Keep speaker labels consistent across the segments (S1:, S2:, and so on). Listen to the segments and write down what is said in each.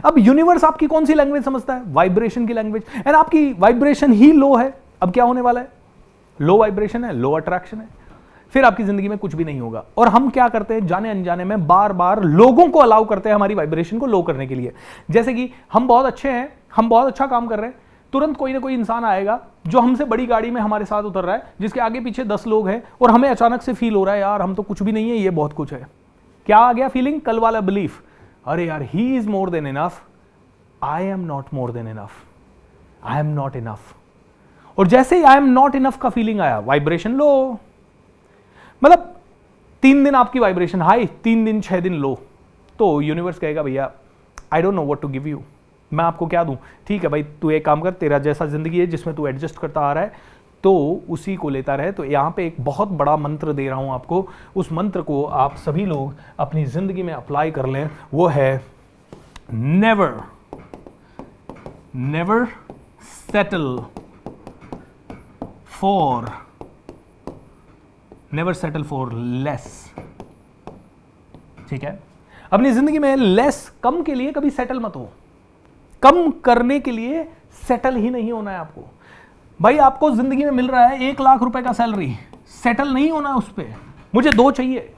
S1: अब यूनिवर्स आपकी कौन सी लैंग्वेज समझता है? वाइब्रेशन की लैंग्वेज। एंड आपकी वाइब्रेशन ही लो है, अब क्या होने वाला है? लो वाइब्रेशन है, लो अट्रैक्शन है, फिर आपकी जिंदगी में कुछ भी नहीं होगा। और हम क्या करते हैं, जाने अनजाने में बार बार लोगों को अलाउ करते हैं हमारी वाइब्रेशन को लो करने के लिए। जैसे कि हम बहुत अच्छे हैं, हम बहुत अच्छा काम कर रहे हैं, तुरंत कोई ना कोई इंसान आएगा जो हमसे बड़ी गाड़ी में हमारे साथ उतर रहा है, जिसके आगे पीछे 10 लोग हैं, और हमें अचानक से फील हो रहा है यार हम तो कुछ भी नहीं है, ये बहुत कुछ है। क्या आ गया फीलिंग? कल वाला बिलीफ, अरे यार he is more than enough, I am not more than enough, I am not enough. और जैसे ही आई एम नॉट इनफ का फीलिंग आया, वाइब्रेशन लो। मतलब 3 दिन आपकी वाइब्रेशन हाई, 3 दिन 6 दिन लो, तो यूनिवर्स कहेगा भैया I don't know what to give you, मैं आपको क्या दूं? ठीक है भाई, तू एक काम कर, तेरा जैसा जिंदगी है जिसमें तू एडजस्ट करता आ रहा है तो उसी को लेता रहे। तो यहां पे एक बहुत बड़ा मंत्र दे रहा हूं आपको, उस मंत्र को आप सभी लोग अपनी जिंदगी में अप्लाई कर लें। वो है never never settle for never settle for less. ठीक है, अपनी जिंदगी में लेस, कम के लिए कभी सेटल मत हो। कम करने के लिए सेटल ही नहीं होना है आपको। भाई आपको जिंदगी में मिल रहा है 1 लाख रुपए का सैलरी, सेटल नहीं होना उस पे, मुझे 2 चाहिए,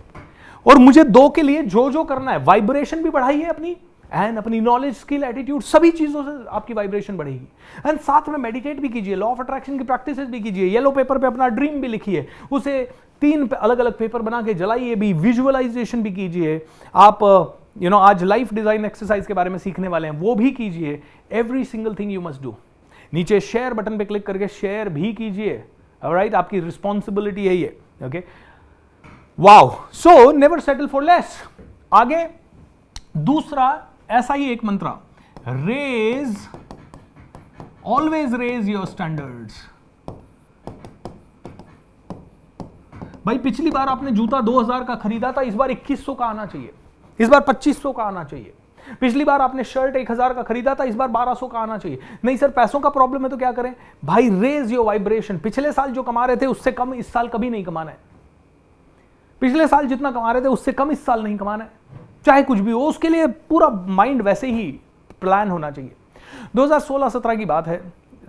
S1: और मुझे 2 के लिए जो जो करना है, वाइब्रेशन भी बढ़ाई है अपनी, एंड अपनी नॉलेज, स्किल, एटीट्यूड, सभी चीजों से आपकी वाइब्रेशन बढ़ेगी। एंड साथ में मेडिटेट भी कीजिए, लॉ ऑफ अट्रैक्शन की प्रैक्टिस भी कीजिए, येलो पेपर पे अपना ड्रीम भी लिखिए, उसे 3 अलग अलग पेपर बना के जलाइए भी, विजुअलाइजेशन भी कीजिए। आप आज लाइफ डिजाइन एक्सरसाइज के बारे में सीखने वाले हैं, वो भी कीजिए। Every single thing you must do. नीचे शेयर बटन पे क्लिक करके शेयर भी कीजिए, ऑलराइट, आपकी रिस्पॉन्सिबिलिटी है ये। Okay, wow, so never settle for less. आगे दूसरा ऐसा ही एक मंत्र, raise, always raise your standards. भाई पिछली बार आपने जूता 2000 का खरीदा था, इस बार 2100 का आना चाहिए, इस बार 2500 का आना चाहिए। पिछली बार आपने शर्ट 1000 का खरीदा था, इस बार 1200 का आना चाहिए। नहीं सर पैसों का प्रॉब्लम है तो क्या करें? भाई रेज योर वाइब्रेशन। पिछले साल जो कमा रहे थे उससे कम इस साल कभी नहीं कमाना है। पिछले साल जितना कमा रहे थे उससे कम इस साल नहीं कमाना है, चाहे कुछ भी हो। उसके लिए पूरा माइंड वैसे ही प्लान होना चाहिए। 2016-17 की बात है,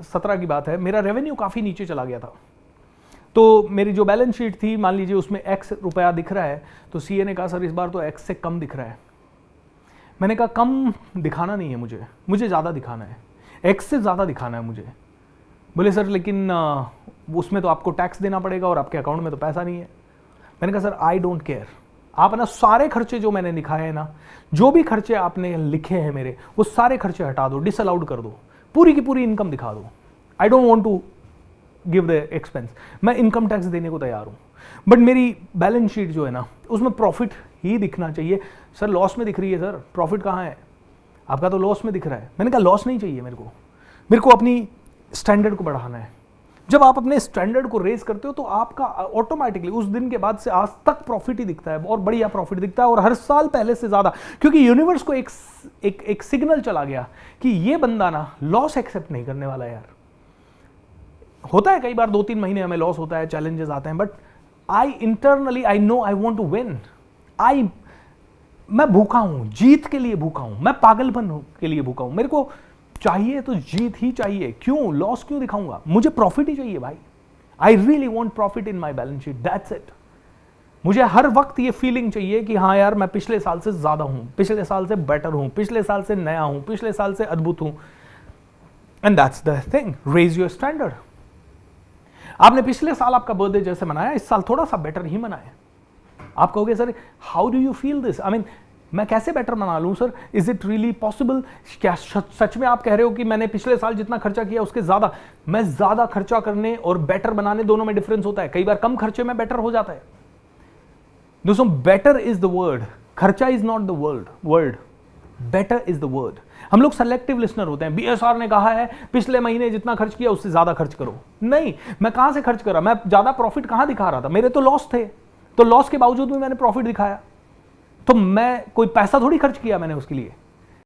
S1: 17 की बात है, मेरा रेवेन्यू काफी नीचे चला गया था। तो मेरी जो बैलेंस शीट थी, मान लीजिए उसमें X रुपया दिख रहा है, तो सीए ने कहा सर इस बार तो X से कम दिख रहा है। मैंने कहा कम दिखाना नहीं है मुझे ज़्यादा दिखाना है, X से ज़्यादा दिखाना है मुझे। बोले सर लेकिन उसमें तो आपको टैक्स देना पड़ेगा और आपके अकाउंट में तो पैसा नहीं है। मैंने कहा सर आई डोंट केयर, आप ना सारे खर्चे जो मैंने लिखा है ना, जो भी खर्चे आपने लिखे हैं मेरे, वो सारे खर्चे हटा दो, डिसअलाउड कर दो, पूरी की पूरी इनकम दिखा दो। I don't want to give the expense, मैं इनकम टैक्स देने को तैयार हूं, बट मेरी बैलेंस शीट जो है ना उसमें प्रॉफिट ही दिखना चाहिए। सर लॉस में दिख रही है सर, प्रॉफिट कहाँ है? आपका तो लॉस में दिख रहा है। मैंने कहा लॉस नहीं चाहिए मेरे को अपनी स्टैंडर्ड को बढ़ाना है। जब आप अपने स्टैंडर्ड को रेज करते हो तो आपका ऑटोमेटिकली उस दिन के बाद से आज तक प्रॉफिट ही दिखता है, और बढ़िया प्रॉफिट दिखता है, और हर साल पहले से ज्यादा, क्योंकि यूनिवर्स को एक सिग्नल चला गया कि ये बंदा ना लॉस एक्सेप्ट नहीं करने वाला। यार होता है कई बार 2-3 महीने हमें लॉस होता है, चैलेंजेस आते हैं, but I internally I know I want to win. मैं भूखा हूं, जीत के लिए भूखा हूं, मैं पागलपन के लिए भूखा हूं। मेरे को चाहिए तो जीत ही चाहिए, क्यों लॉस क्यों दिखाऊंगा? मुझे प्रॉफिट ही चाहिए भाई। I really want profit in my balance sheet, that's it. मुझे हर वक्त ये फीलिंग चाहिए कि हाँ यार मैं पिछले साल से ज्यादा हूं, पिछले साल से बेटर हूं, पिछले साल से नया हूं, पिछले साल से अद्भुत हूं। And that's the thing, raise your standard. आपने पिछले साल आपका बर्थडे जैसे मनाया, इस साल थोड़ा सा बेटर ही मनाया। आप कहोगे sir how do you feel this, I mean मैं कैसे बेटर मना लूं sir, is it really possible? क्या सच में आप कह रहे हो कि मैंने पिछले साल जितना खर्चा किया उसके ज्यादा? मैं ज्यादा खर्चा करने और बेटर बनाने दोनों में डिफरेंस होता है। कई बार कम खर्चे में बेटर हो जाता है। दोस्तों बेटर इज द वर्ड, खर्चा is not the word, better is the word. हम लोग सेलेक्टिव लिसनर होते हैं। बीएसआर ने कहा है पिछले महीने जितना खर्च किया उससे ज्यादा खर्च करो। नहीं, मैं कहां से खर्च कर रहा, मैं ज्यादा प्रॉफिट कहां दिखा रहा था? मेरे तो लॉस थे, तो लॉस के बावजूद भी मैंने प्रॉफिट दिखाया। तो मैं कोई पैसा थोड़ी खर्च किया मैंने उसके लिए।